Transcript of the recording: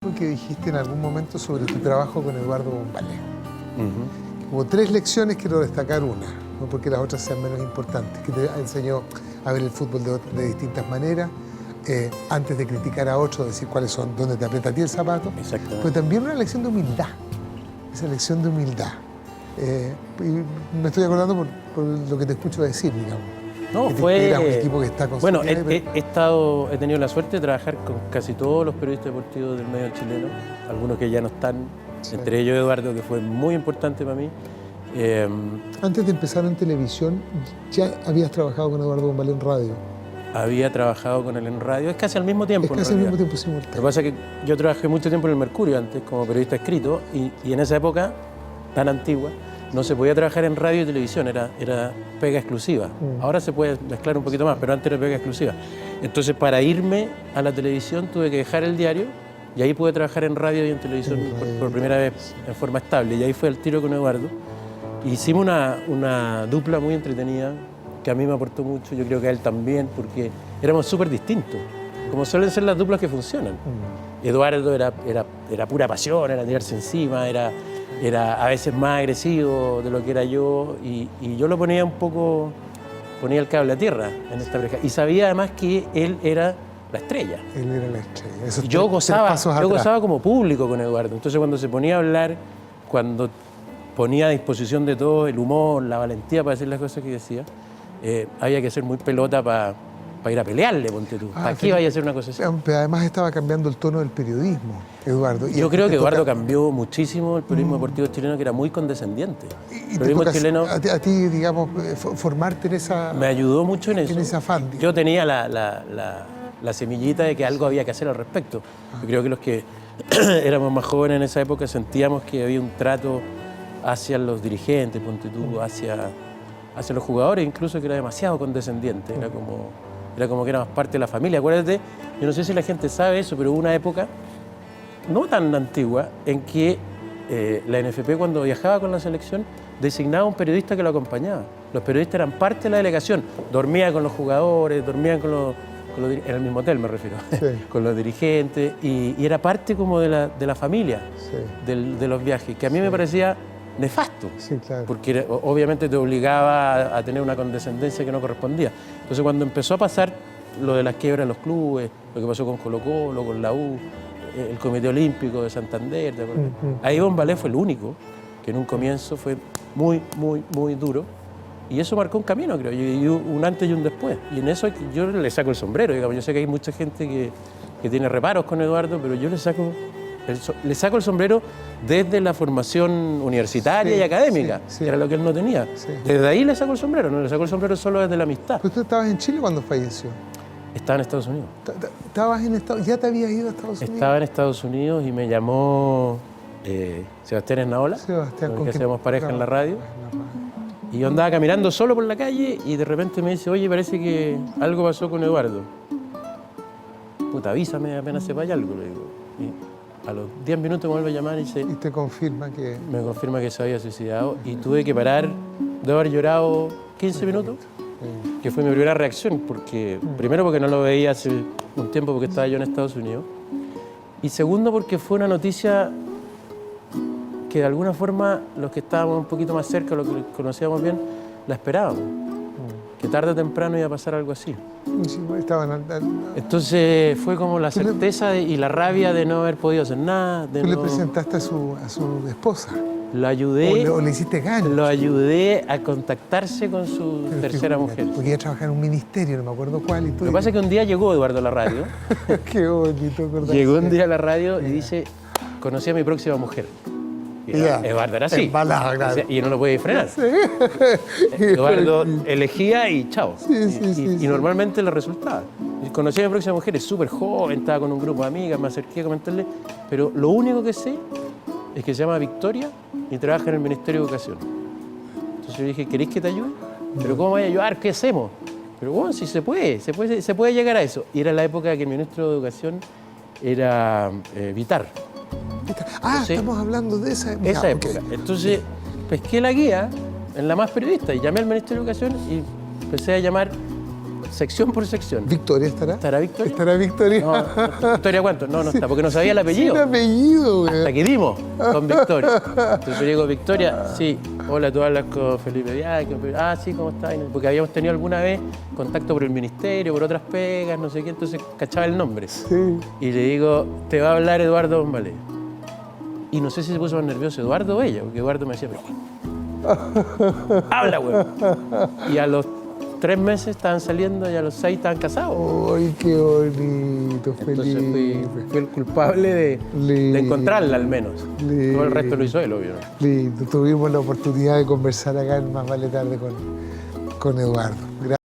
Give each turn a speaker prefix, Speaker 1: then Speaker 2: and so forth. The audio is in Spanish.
Speaker 1: Que dijiste en algún momento sobre tu trabajo con Eduardo Bombales. Hubo 3 lecciones, quiero destacar una, no porque las otras sean menos importantes, que te enseñó a ver el fútbol de distintas maneras, antes de criticar a otros, decir cuáles son, dónde te aprieta a ti el zapato, pero también una lección de humildad, esa lección de humildad. Y me estoy acordando por lo que te escucho decir, digamos.
Speaker 2: No,
Speaker 1: que
Speaker 2: fue...
Speaker 1: Era un equipo que está
Speaker 2: Bueno, he tenido la suerte de trabajar con casi todos los periodistas deportivos del medio chileno, algunos que ya no están, sí. Entre ellos Eduardo, que fue muy importante para mí.
Speaker 1: Antes de empezar en televisión, ¿ya habías trabajado con Eduardo Bombales en radio?
Speaker 2: Había trabajado con él en radio, es casi al mismo tiempo.
Speaker 1: Es casi al mismo tiempo, sí.
Speaker 2: Lo que pasa es que yo trabajé mucho tiempo en el Mercurio antes, como periodista escrito, y en esa época tan antigua, no se podía trabajar en radio y televisión, era pega exclusiva. Ahora se puede mezclar un poquito más, pero antes era pega exclusiva. Entonces, para irme a la televisión tuve que dejar el diario y ahí pude trabajar en radio y en televisión por primera vez en forma estable. Y ahí fue el tiro con Eduardo. Hicimos una dupla muy entretenida que a mí me aportó mucho, yo creo que a él también, porque éramos súper distintos, como suelen ser las duplas que funcionan. Eduardo era pura pasión, era tirarse encima, era a veces más agresivo de lo que era yo y yo lo ponía un poco, ponía el cable a tierra en esta pareja y sabía además que él era la estrella.
Speaker 1: Él era la estrella. Esos
Speaker 2: yo gozaba como público con Eduardo, entonces cuando se ponía a hablar, cuando ponía a disposición de todo el humor, la valentía para decir las cosas que decía, había que ser muy pelota para ir a pelearle, ponte tú. ¿Para qué vaya a hacer una cosa así?
Speaker 1: Pero además estaba cambiando el tono del periodismo, Eduardo.
Speaker 2: Yo creo que Eduardo cambió muchísimo el periodismo deportivo chileno, que era muy condescendiente.
Speaker 1: El periodismo chileno... A ti, digamos, formarte en esa...
Speaker 2: Me ayudó mucho en eso.
Speaker 1: En ese afán.
Speaker 2: Yo tenía la semillita de que algo había que hacer al respecto. Yo creo que los que éramos más jóvenes en esa época sentíamos que había un trato hacia los dirigentes, ponte tú, hacia los jugadores, incluso que era demasiado condescendiente. Era como que éramos parte de la familia. Acuérdate, yo no sé si la gente sabe eso, pero hubo una época no tan antigua en que la NFP, cuando viajaba con la selección, designaba un periodista que lo acompañaba. Los periodistas eran parte de la delegación. Dormían con los jugadores, dormían con los en el mismo hotel me refiero, sí. Con los dirigentes, y era parte como de la familia, sí. de los viajes, que a mí me parecía nefasto,
Speaker 1: sí, claro.
Speaker 2: Porque obviamente te obligaba a tener una condescendencia que no correspondía. Entonces cuando empezó a pasar lo de las quiebras en los clubes, lo que pasó con Colo-Colo, con la U, el Comité Olímpico de Santander, ¿te acuerdas? Ahí Bombales fue el único que en un comienzo fue muy, muy, muy duro, y eso marcó un camino, creo, y un antes y un después. Y en eso yo le saco el sombrero, digamos. Yo sé que hay mucha gente que tiene reparos con Eduardo, pero yo le saco el sombrero desde la formación universitaria y académica, que era lo que él no tenía. Sí. Desde ahí le saco el sombrero, no le saco el sombrero solo desde la amistad.
Speaker 1: ¿Pero tú estabas en Chile cuando falleció?
Speaker 2: Estaba en Estados Unidos.
Speaker 1: ¿Estabas en Estados Unidos? ¿Ya te habías ido a Estados Unidos?
Speaker 2: Estaba en Estados Unidos y me llamó Sebastián Esnaola, con que hacíamos pareja en la radio. Y yo andaba caminando solo por la calle y de repente me dice, oye, parece que algo pasó con Eduardo. Puta, avísame apenas sepa algo, le digo. Y a los 10 minutos me vuelve a llamar y dice...
Speaker 1: Y te confirma que...
Speaker 2: Me confirma que se había suicidado y tuve que parar de haber llorado 15 minutos, que fue mi primera reacción, porque primero porque no lo veía hace un tiempo porque estaba yo en Estados Unidos, y segundo porque fue una noticia que de alguna forma los que estábamos un poquito más cerca, los que conocíamos bien, la esperábamos, que tarde o temprano iba a pasar algo así.
Speaker 1: Sí,
Speaker 2: entonces fue como la certeza y la rabia de no haber podido hacer nada.
Speaker 1: ¿Tú le presentaste a su esposa?
Speaker 2: Lo ayudé.
Speaker 1: ¿O le hiciste gancho?
Speaker 2: Lo ayudé a contactarse con su tercera mujer.
Speaker 1: Porque ella trabajaba en un ministerio, no me acuerdo cuál. Y
Speaker 2: Lo que pasa es que un día llegó Eduardo a la radio.
Speaker 1: Qué bonito, ¿verdad?
Speaker 2: Llegó un día a la radio y dice, conocí a mi próxima mujer. Eduardo era así.
Speaker 1: Embalada, claro.
Speaker 2: Y no lo podía frenar.
Speaker 1: Sí.
Speaker 2: Eduardo elegía y chao.
Speaker 1: Sí,
Speaker 2: y normalmente le resultaba. Conocí a mi próxima mujer, es súper joven, estaba con un grupo de amigas, me acerqué a comentarle, pero lo único que sé es que se llama Victoria y trabaja en el Ministerio de Educación. Entonces yo dije, ¿queréis que te ayude? ¿Pero cómo voy a ayudar? ¿Qué hacemos? Pero bueno, sí se puede llegar a eso. Y era la época que el ministro de Educación era Vitar.
Speaker 1: Entonces, estamos hablando de esa época.
Speaker 2: Esa época. Okay. Entonces, pesqué la guía en La Más Periodista y llamé al Ministerio de Educación y empecé a llamar sección por sección.
Speaker 1: ¿Victoria estará?
Speaker 2: ¿Estará Victoria?
Speaker 1: ¿Estará Victoria?
Speaker 2: No, ¿Victoria cuánto? No, no está, porque no sabía el apellido.
Speaker 1: Sin apellido, güey.
Speaker 2: Hasta que dimos con Victoria. Entonces yo digo, Victoria, sí, hola, tú hablas con Felipe Viaque. Ah, sí, ¿cómo estás? Porque habíamos tenido alguna vez contacto por el ministerio, por otras pegas, no sé qué, entonces cachaba el nombre.
Speaker 1: Sí.
Speaker 2: Y le digo, te va a hablar Eduardo Bombalé. Y no sé si se puso más nervioso Eduardo o ella, porque Eduardo me decía, pero habla, güey. Y a los 3 meses estaban saliendo y a los 6 estaban casados.
Speaker 1: ¡Ay, qué bonito,
Speaker 2: Entonces
Speaker 1: Felipe!
Speaker 2: fui el culpable de encontrarla al menos. Todo el resto lo hizo él, obvio.
Speaker 1: Lindo. Tuvimos la oportunidad de conversar acá en Más Vale Tarde con Eduardo. Gracias.